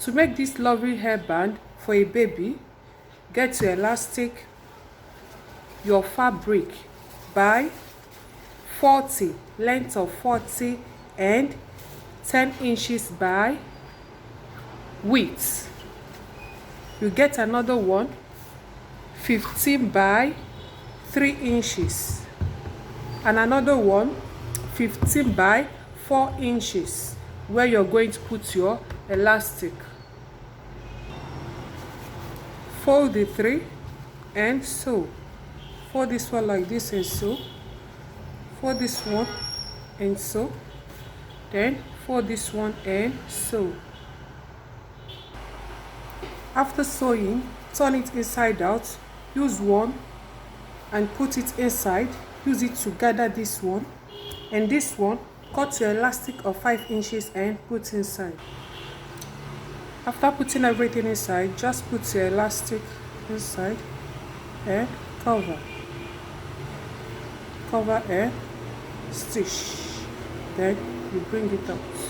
To make this lovely hairband for a baby, get your elastic, your fabric by 40, length of 40 and 10 inches by width. You get another one 15 by 3 inches and another one 15 by 4 inches where you're going to put your elastic. Fold the three and sew. Fold this one like this and sew. Fold this one and sew. Then fold this one and sew. After sewing, turn it inside out. Use one and put it inside. Use it to gather this one and this one. Cut your elastic of 5 inches and put inside. After putting everything inside, just put your elastic inside and cover and stitch. Then you bring it out.